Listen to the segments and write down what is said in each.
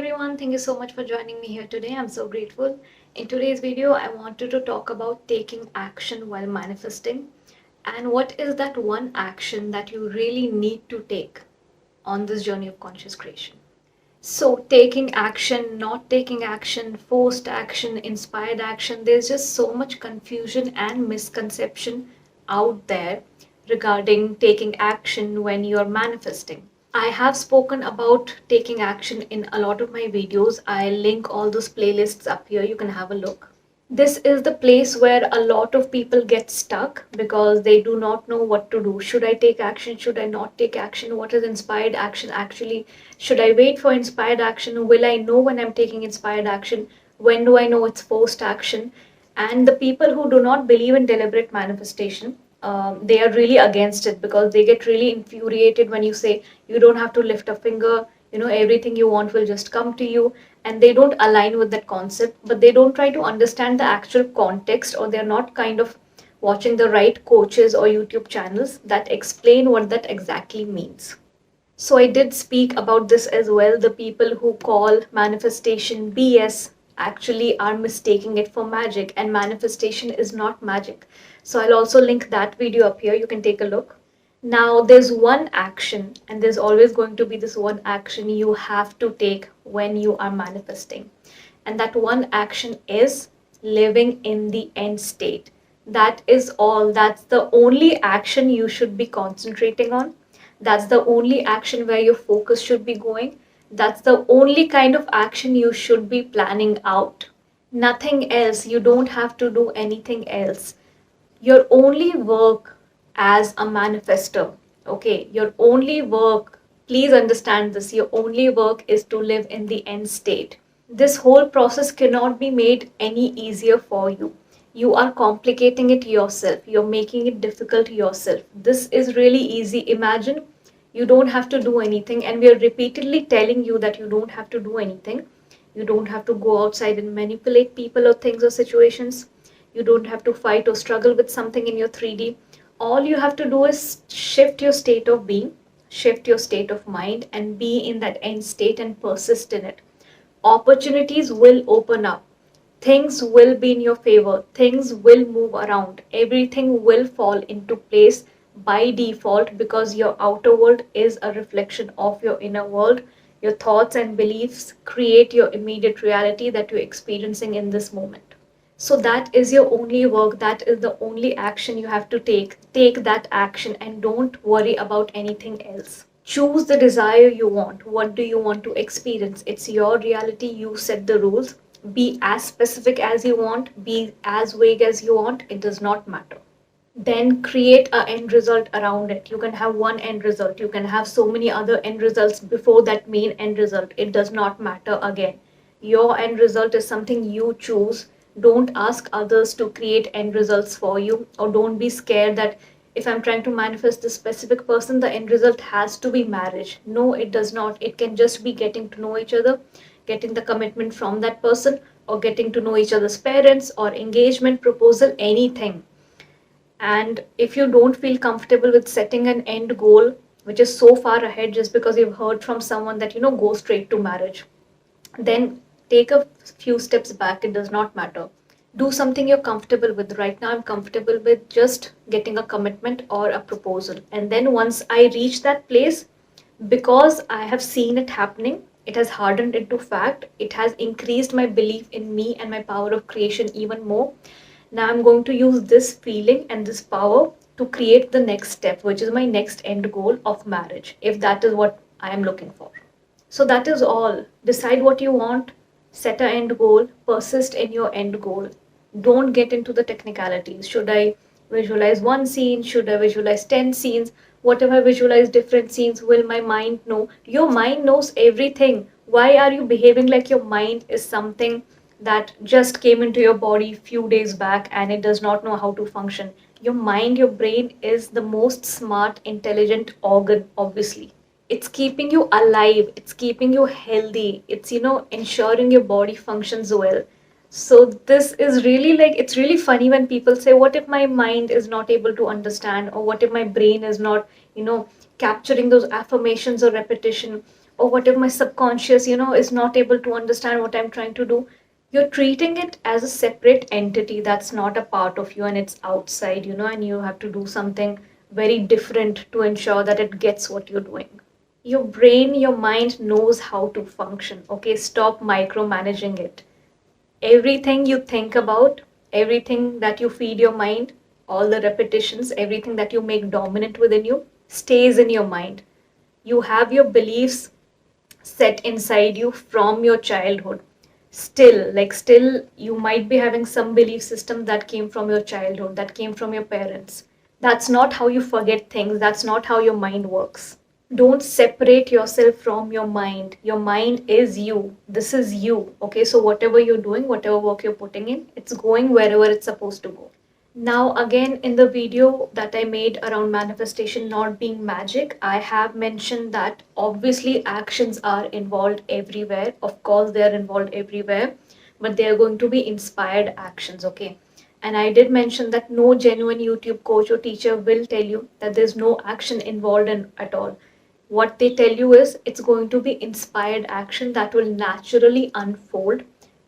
everyone, thank you so much for joining me here today. I'm so grateful. In today's video, I wanted to talk about taking action while manifesting and what is that one action that you really need to take on this journey of conscious creation. So, taking action, not taking action, forced action, inspired action, there's just so much confusion and misconception out there regarding taking action when you're manifesting. I have spoken about taking action in a lot of my videos. I'll link all those playlists up here. You can have a look. This is the place where a lot of people get stuck because they do not know what to do. Should I take action? Should I not take action? What is inspired action actually? Should I wait for inspired action? Will I know when I'm taking inspired action? When do I know it's forced action? And the people who do not believe in deliberate manifestation, they are really against it because they get really infuriated when you say you don't have to lift a finger, everything you want will just come to you, and they don't align with that concept, but they don't try to understand the actual context, or they're not kind of watching the right coaches or YouTube channels that explain what that exactly means. So I did speak about this as well. The people who call manifestation BS actually are mistaking it for magic, and manifestation is not magic. So I'll also link that video up here. You can take a look. Now, there's one action, and there's always going to be this one action you have to take when you are manifesting. And that one action is living in the end state. That is all. That's the only action you should be concentrating on. That's the only action where your focus should be going. That's the only kind of action you should be planning out. Nothing else. You don't have to do anything else. Your only work as a manifester, okay, your only work, please understand this, your only work is to live in the end state. This whole process cannot be made any easier for you. You are complicating it yourself, you're making it difficult yourself. This is really easy. Imagine you don't have to do anything, and we are repeatedly telling you that you don't have to do anything. You don't have to go outside and manipulate people or things or situations. You don't have to fight or struggle with something in your 3D. All you have to do is shift your state of being, shift your state of mind, and be in that end state and persist in it. Opportunities will open up. Things will be in your favor. Things will move around. Everything will fall into place by default because your outer world is a reflection of your inner world. Your thoughts and beliefs create your immediate reality that you're experiencing in this moment. So that is your only work. That is the only action you have to take. Take that action and don't worry about anything else. Choose the desire you want. What do you want to experience? It's your reality. You set the rules. Be as specific as you want. Be as vague as you want. It does not matter. Then create an end result around it. You can have one end result. You can have so many other end results before that main end result. It does not matter again. Your end result is something you choose. Don't ask others to create end results for you, or don't be scared that if I'm trying to manifest this specific person, the end result has to be marriage. No, it does not. It can just be getting to know each other, getting the commitment from that person, or getting to know each other's parents, or engagement, proposal, anything. And if you don't feel comfortable with setting an end goal, which is so far ahead just because you've heard from someone that, go straight to marriage, then take a few steps back. It does not matter. Do something you're comfortable with. Right now, I'm comfortable with just getting a commitment or a proposal. And then once I reach that place, because I have seen it happening, it has hardened into fact. It has increased my belief in me and my power of creation even more. Now I'm going to use this feeling and this power to create the next step, which is my next end goal of marriage, if that is what I am looking for. So that is all. Decide what you want, set an end goal, persist in your end goal. Don't get into the technicalities. Should I visualize one scene? Should I visualize 10 scenes? What if I visualize different scenes? Will my mind know? Your mind knows everything. Why are you behaving like your mind is something that just came into your body few days back and it does not know how to function? Your mind, your brain is the most smart, intelligent organ, obviously. It's keeping you alive, it's keeping you healthy, it's ensuring your body functions well. So this is really, like, it's really funny when people say, what if my mind is not able to understand, or what if my brain is not capturing those affirmations or repetition, or what if my subconscious, is not able to understand what I'm trying to do? You're treating it as a separate entity that's not a part of you and it's outside, and you have to do something very different to ensure that it gets what you're doing. Your brain, your mind knows how to function. Okay, stop micromanaging it. Everything you think about, everything that you feed your mind, all the repetitions, everything that you make dominant within you stays in your mind. You have your beliefs set inside you from your childhood. Still, you might be having some belief system that came from your childhood, that came from your parents. That's not how you forget things, that's not how your mind works. Don't separate yourself from your mind. Your mind is you. This is you. Okay, so whatever you're doing, whatever work you're putting in, it's going wherever it's supposed to go. Now, again, in the video that I made around manifestation not being magic, I have mentioned that obviously actions are involved everywhere. Of course, they are involved everywhere, but they are going to be inspired actions, okay? And I did mention that no genuine YouTube coach or teacher will tell you that there's no action involved in at all. What they tell you is it's going to be inspired action that will naturally unfold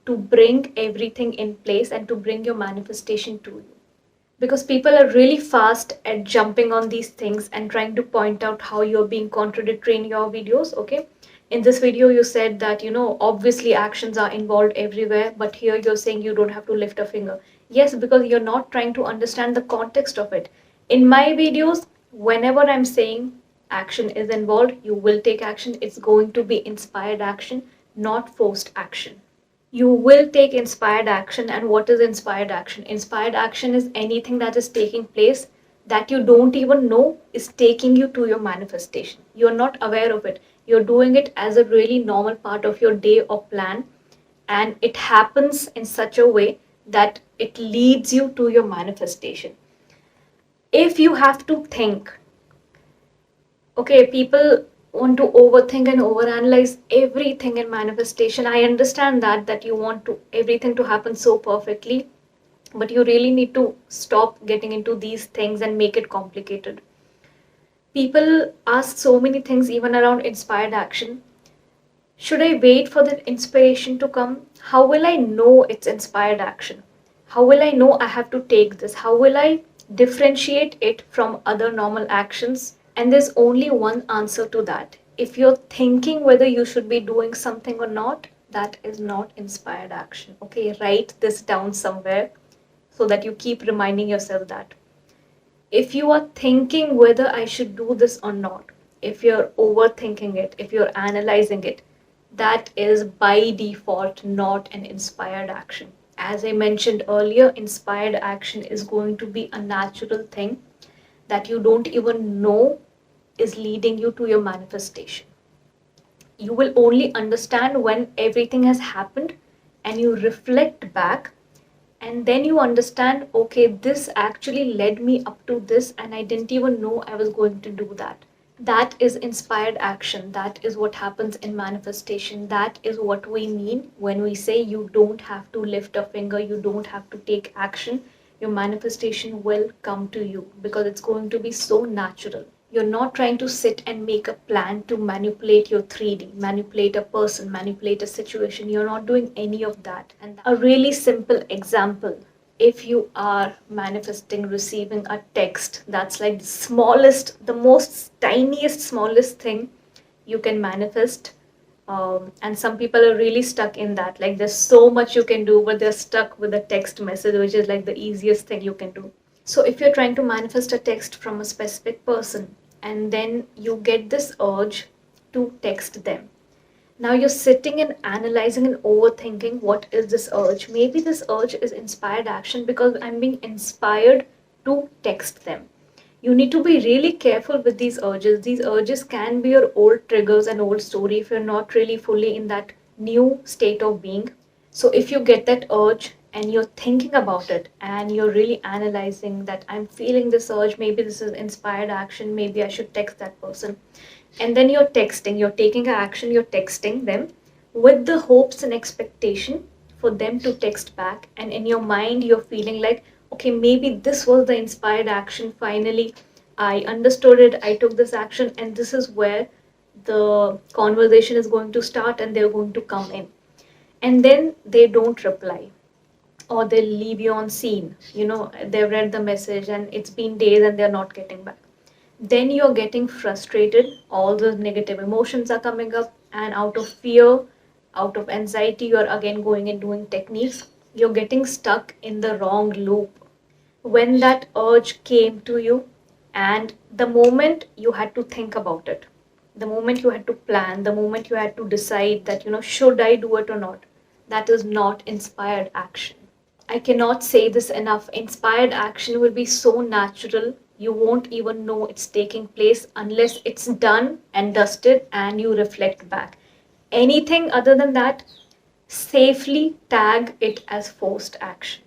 to bring everything in place and to bring your manifestation to you, because people are really fast at jumping on these things and trying to point out how you're being contradictory in your videos. Okay, in this video you said that obviously actions are involved everywhere, but here you're saying you don't have to lift a finger. Yes, because you're not trying to understand the context of it. In my videos, whenever I'm saying action is involved, you will take action. It's going to be inspired action, not forced action. You will take inspired action. And what is inspired action? Inspired action is anything that is taking place that you don't even know is taking you to your manifestation. You're not aware of it. You're doing it as a really normal part of your day or plan, and it happens in such a way that it leads you to your manifestation. If you have to think, okay, people want to overthink and overanalyze everything in manifestation. I understand that you want to everything to happen so perfectly, but you really need to stop getting into these things and make it complicated. People ask so many things even around inspired action. Should I wait for the inspiration to come? How will I know it's inspired action? How will I know I have to take this? How will I differentiate it from other normal actions? And there's only one answer to that. If you're thinking whether you should be doing something or not, that is not inspired action. Okay, write this down somewhere so that you keep reminding yourself that. If you are thinking whether I should do this or not, if you're overthinking it, if you're analyzing it, that is by default not an inspired action. As I mentioned earlier, inspired action is going to be a natural thing that you don't even know is leading you to your manifestation. You will only understand when everything has happened and you reflect back, and then you understand, okay, this actually led me up to this and I didn't even know I was going to do that. That is inspired action. That is what happens in manifestation. That is what we mean when we say you don't have to lift a finger, you don't have to take action. Your manifestation will come to you because it's going to be so natural. You're not trying to sit and make a plan to manipulate your 3D, manipulate a person, manipulate a situation. You're not doing any of that. And a really simple example, if you are manifesting receiving a text, that's like the smallest, the most tiniest, smallest thing you can manifest. And some people are really stuck in that. Like there's so much you can do, but they're stuck with a text message, which is like the easiest thing you can do. So if you're trying to manifest a text from a specific person, and then you get this urge to text them. Now you're sitting and analyzing and overthinking, what is this urge? Maybe this urge is inspired action because I'm being inspired to text them. You need to be really careful with these urges. These urges can be your old triggers and old story if you're not really fully in that new state of being. So if you get that urge and you're thinking about it and you're really analyzing that I'm feeling this urge, maybe this is inspired action, maybe I should text that person. And then you're texting, you're taking action, you're texting them with the hopes and expectation for them to text back. And in your mind, you're feeling like, okay, maybe this was the inspired action. Finally, I understood it, I took this action, and this is where the conversation is going to start and they're going to come in, and then they don't reply, or they'll leave you on scene. They've read the message and it's been days and they're not getting back. Then you're getting frustrated, all the negative emotions are coming up, and out of fear, out of anxiety, you're again going and doing techniques. You're getting stuck in the wrong loop. When that urge came to you, and the moment you had to think about it, the moment you had to plan, the moment you had to decide that, should I do it or not, that is not inspired action. I cannot say this enough. Inspired action will be so natural, you won't even know it's taking place unless it's done and dusted and you reflect back. Anything other than that, safely tag it as forced action.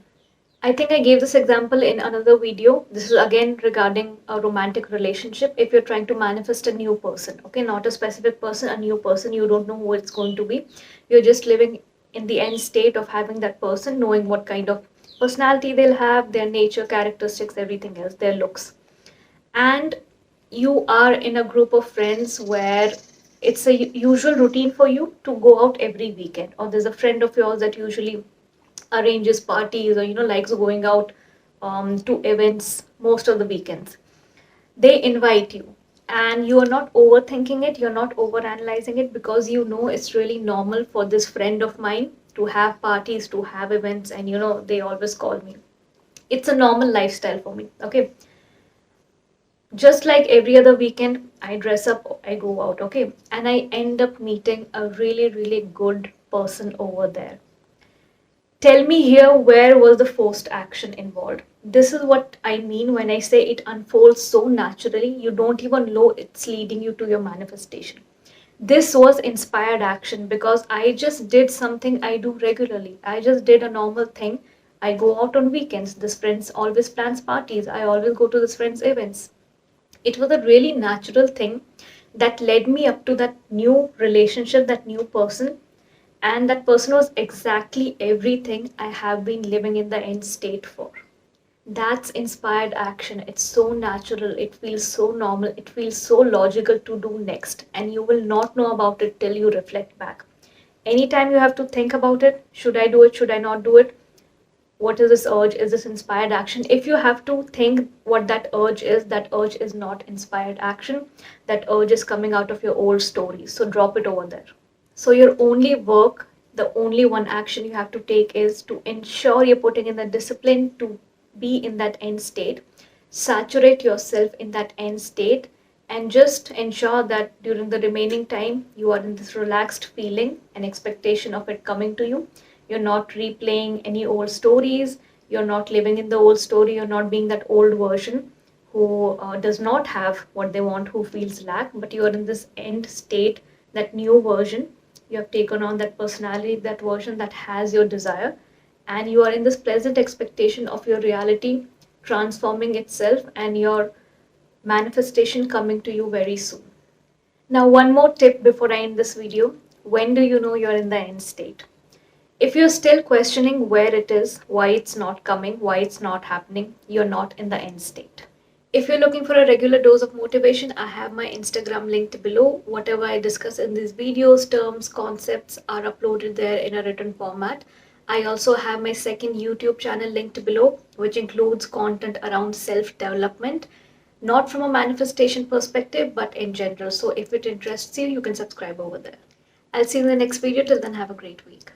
I think I gave this example in another video. This is again regarding a romantic relationship. If you're trying to manifest a new person, okay, not a specific person, a new person, you don't know who it's going to be. You're just living in the end state of having that person, knowing what kind of personality they'll have, their nature, characteristics, everything else, their looks. And you are in a group of friends where it's a usual routine for you to go out every weekend, or there's a friend of yours that usually arranges parties, or likes going out to events most of the weekends. They invite you, and you are not overthinking it, you're not overanalyzing it, because it's really normal for this friend of mine to have parties, to have events, and they always call me. It's a normal lifestyle for me. Okay, just like every other weekend, I dress up, I go out. Okay, and I end up meeting a really really good person over there. Tell me here, where was the forced action involved? This is what I mean when I say it unfolds so naturally, you don't even know it's leading you to your manifestation. This was inspired action because I just did something I do regularly. I just did a normal thing. I go out on weekends. This friend always plans parties. I always go to this friend's events. It was a really natural thing that led me up to that new relationship, that new person, and that person was exactly everything I have been living in the end state for. That's inspired action. It's so natural, it feels so normal, it feels so logical to do next, and you will not know about it till you reflect back. Anytime you have to think about it, should I do it, should I not do it? What is this urge? Is this inspired action? If you have to think what that urge is not inspired action. That urge is coming out of your old stories. So drop it over there. So your only work, the only one action you have to take is to ensure you're putting in the discipline to be in that end state. Saturate yourself in that end state, and just ensure that during the remaining time you are in this relaxed feeling and expectation of it coming to you. You're not replaying any old stories. You're not living in the old story. You're not being that old version who does not have what they want, who feels lack, but you are in this end state, that new version. You have taken on that personality, that version that has your desire, and you are in this pleasant expectation of your reality transforming itself and your manifestation coming to you very soon. Now, one more tip before I end this video. When do you know you're in the end state? If you're still questioning where it is, why it's not coming, why it's not happening, you're not in the end state. If you're looking for a regular dose of motivation, I have my Instagram linked below. Whatever I discuss in these videos, terms, concepts are uploaded there in a written format. I also have my second YouTube channel linked below, which includes content around self-development, not from a manifestation perspective, but in general. So if it interests you, you can subscribe over there. I'll see you in the next video. Till then, have a great week.